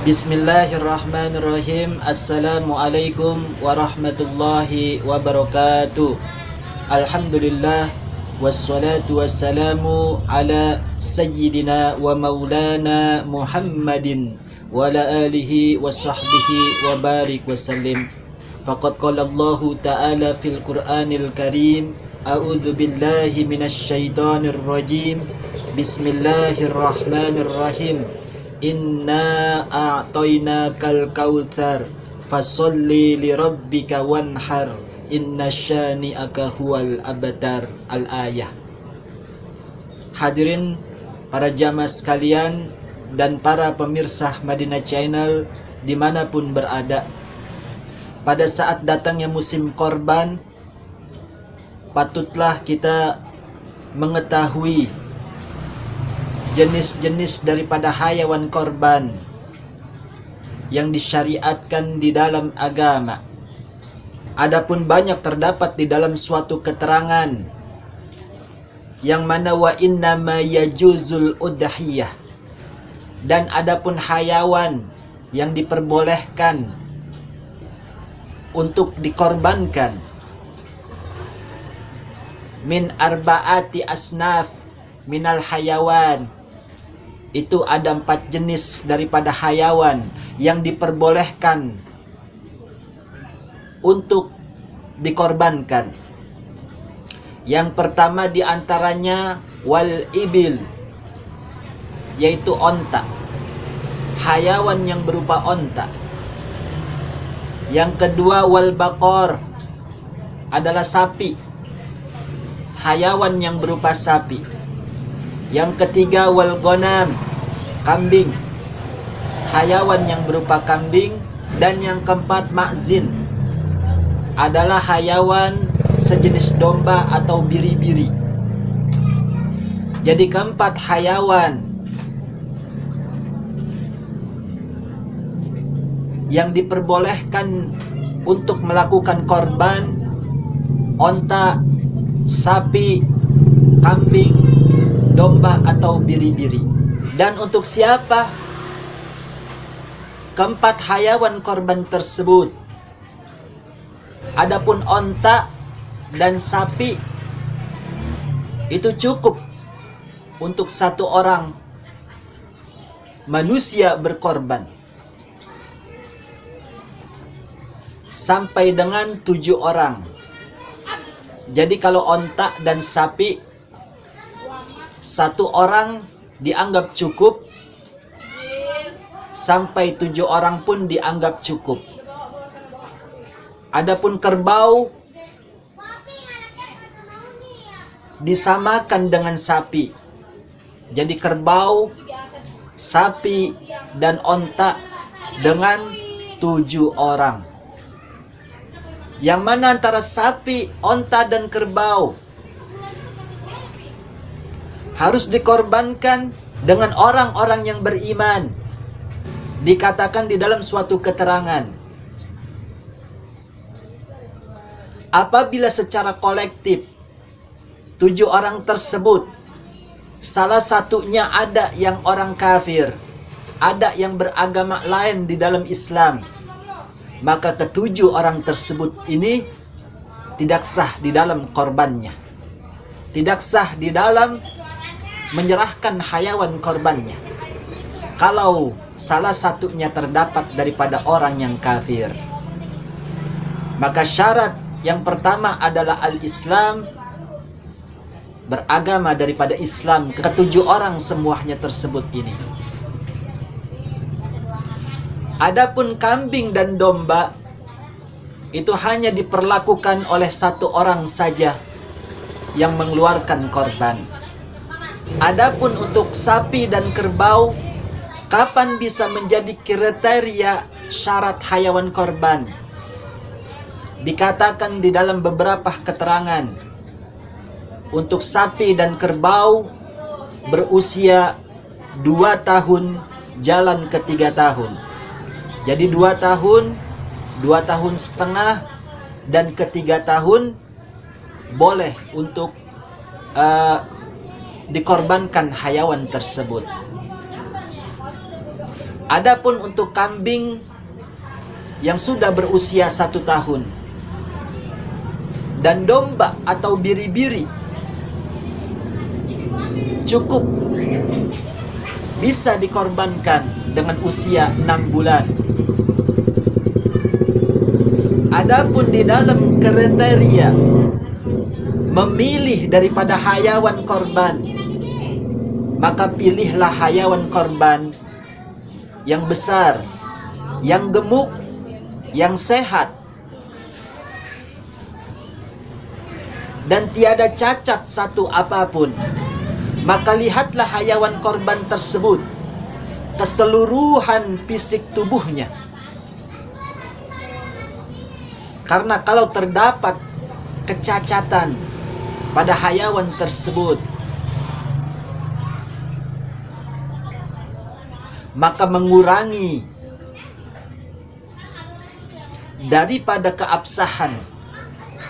Bismillahirrahmanirrahim. Assalamualaikum warahmatullahi wabarakatuh. Alhamdulillah wassalatu wassalamu ala sayyidina wa maulana Muhammadin wa ala alihi wa sahbihi wa barik wa sallim. Faqad qala Allah ta'ala fil Qur'anil Karim, a'udzu billahi minasy syaithanir rajim. Bismillahirrahmanirrahim. Inna a'tainakal kautsar fasolli li rabbika wanhar inna syani'aka huwal abtar. Al-ayah. Hadirin para jamaah sekalian dan para pemirsa Madinah Channel dimanapun berada, pada saat datangnya musim korban, patutlah kita mengetahui jenis-jenis daripada hayawan korban yang disyariatkan di dalam agama. Adapun banyak terdapat di dalam suatu keterangan yang mana wa inna ma yajuzul udhiyah, dan adapun hayawan yang diperbolehkan untuk dikorbankan min arba'ati asnaf minal hayawan. Itu ada 4 jenis daripada hayawan yang diperbolehkan untuk dikorbankan. Yang pertama diantaranya wal ibil, yaitu onta, hayawan yang berupa onta. Yang kedua wal bakor, adalah sapi, hayawan yang berupa sapi. Yang ketiga wal gonam, kambing, hayawan yang berupa kambing. Dan yang keempat ma'zin, adalah hayawan sejenis domba atau biri-biri. Jadi keempat hayawan yang diperbolehkan untuk melakukan korban: onta, sapi, kambing, domba atau biri-biri. Dan untuk siapa keempat hayawan korban tersebut? Adapun onta dan sapi itu cukup untuk 1 orang manusia berkorban, sampai dengan 7 orang. Jadi kalau onta dan sapi 1 orang dianggap cukup, sampai 7 orang pun dianggap cukup. Adapun kerbau disamakan dengan sapi. Jadi kerbau, sapi, dan onta dengan 7 orang. Yang mana antara sapi, onta, dan kerbau harus dikorbankan dengan orang-orang yang beriman. Dikatakan di dalam suatu keterangan, apabila secara kolektif 7 orang tersebut salah satunya ada yang orang kafir, ada yang beragama lain di dalam Islam, maka ke-7 orang tersebut ini tidak sah di dalam korbannya, tidak sah di dalam menyerahkan hayawan korbannya, kalau salah satunya terdapat daripada orang yang kafir. Maka syarat yang pertama adalah al-Islam, beragama daripada Islam, ke-7 orang semuanya tersebut ini. Adapun kambing dan domba itu hanya diperlakukan oleh 1 orang saja yang mengeluarkan korban. Adapun untuk sapi dan kerbau, kapan bisa menjadi kriteria syarat hayawan korban? Dikatakan di dalam beberapa keterangan, untuk sapi dan kerbau berusia 2 tahun jalan ke 3 tahun. Jadi 2 tahun, 2 tahun setengah, dan ke 3 tahun boleh untuk dikorbankan hayawan tersebut. Adapun untuk kambing yang sudah berusia 1 tahun dan domba atau biri-biri cukup bisa dikorbankan dengan usia 6 bulan. Adapun di dalam kriteria memilih daripada hayawan korban, maka pilihlah hayawan korban yang besar, yang gemuk, yang sehat, dan tiada cacat satu apapun. Maka lihatlah hayawan korban tersebut, keseluruhan fisik tubuhnya. Karena kalau terdapat kecacatan pada hayawan tersebut, maka mengurangi daripada keabsahan,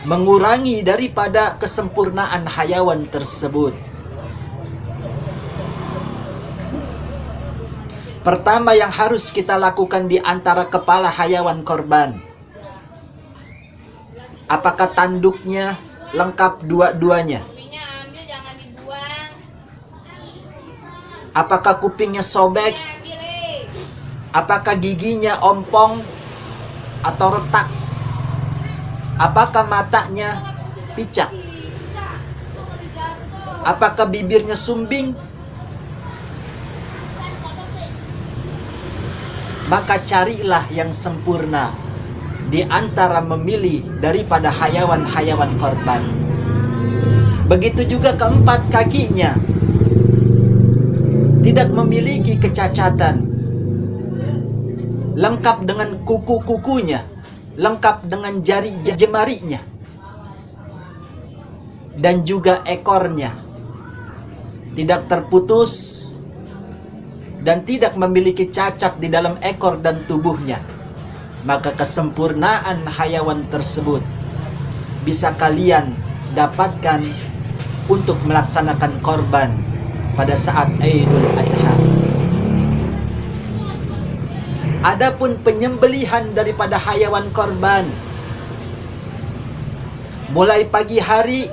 mengurangi daripada kesempurnaan hayawan tersebut. Pertama yang harus kita lakukan di antara kepala hayawan korban, apakah tanduknya lengkap dua-duanya? Apakah kupingnya sobek? Apakah giginya ompong atau retak? Apakah matanya picak? Apakah bibirnya sumbing? Maka carilah yang sempurna di antara memilih daripada hayawan-hayawan korban. Begitu juga keempat kakinya tidak memiliki kecacatan, lengkap dengan kuku-kukunya, lengkap dengan jari jemarinya, dan juga ekornya tidak terputus dan tidak memiliki cacat di dalam ekor dan tubuhnya. Maka kesempurnaan hayawan tersebut bisa kalian dapatkan untuk melaksanakan korban pada saat Idul Adha. Adapun penyembelihan daripada hayawan korban mulai pagi hari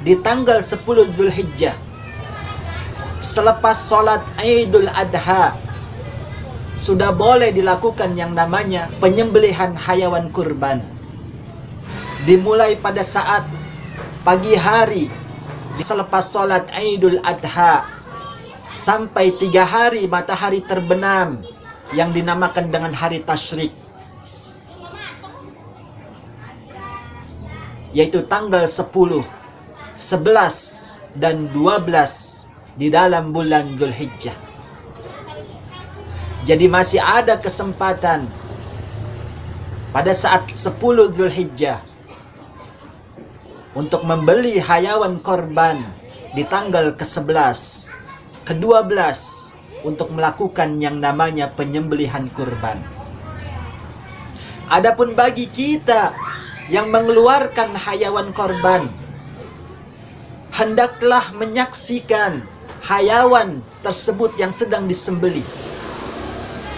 di tanggal 10 Zulhijjah, selepas sholat Idul Adha, sudah boleh dilakukan yang namanya penyembelihan hayawan kurban. Dimulai pada saat pagi hari selepas sholat Idul Adha sampai 3 hari matahari terbenam, yang dinamakan dengan hari tasyrik, yaitu tanggal 10, 11, dan 12 di dalam bulan Zulhijjah. Jadi masih ada kesempatan pada saat 10 Zulhijjah untuk membeli hayawan korban di tanggal ke-11, ke-12 untuk melakukan yang namanya penyembelihan kurban. Adapun bagi kita yang mengeluarkan hayawan korban, hendaklah menyaksikan hayawan tersebut yang sedang disembelih.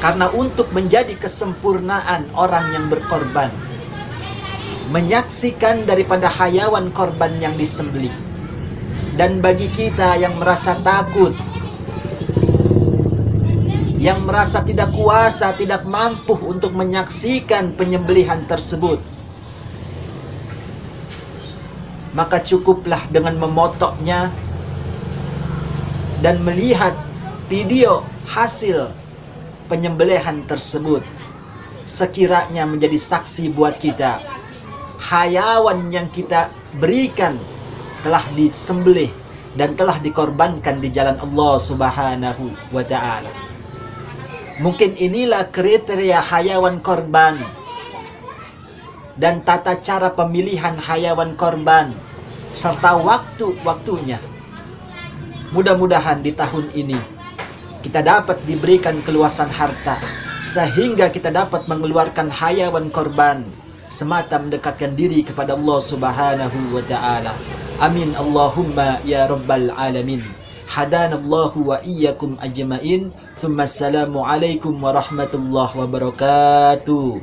Karena untuk menjadi kesempurnaan orang yang berkorban, menyaksikan daripada hayawan korban yang disembelih. Dan bagi kita yang merasa takut, yang merasa tidak kuasa, tidak mampu untuk menyaksikan penyembelihan tersebut, maka cukuplah dengan memotoknya dan melihat video hasil penyembelihan tersebut. Sekiranya menjadi saksi buat kita, hayawan yang kita berikan telah disembelih dan telah dikorbankan di jalan Allah Subhanahu wa ta'ala. Mungkin inilah kriteria hayawan korban dan tata cara pemilihan hayawan korban serta waktu-waktunya. Mudah-mudahan di tahun ini kita dapat diberikan keluasan harta sehingga kita dapat mengeluarkan hayawan korban semata mendekatkan diri kepada Allah Subhanahu wa ta'ala. Amin Allahumma ya rabbal alamin. Hadanallahu wa iyyakum ajma'in. Tsumma assalamu alaikum warahmatullahi wabarakatuh.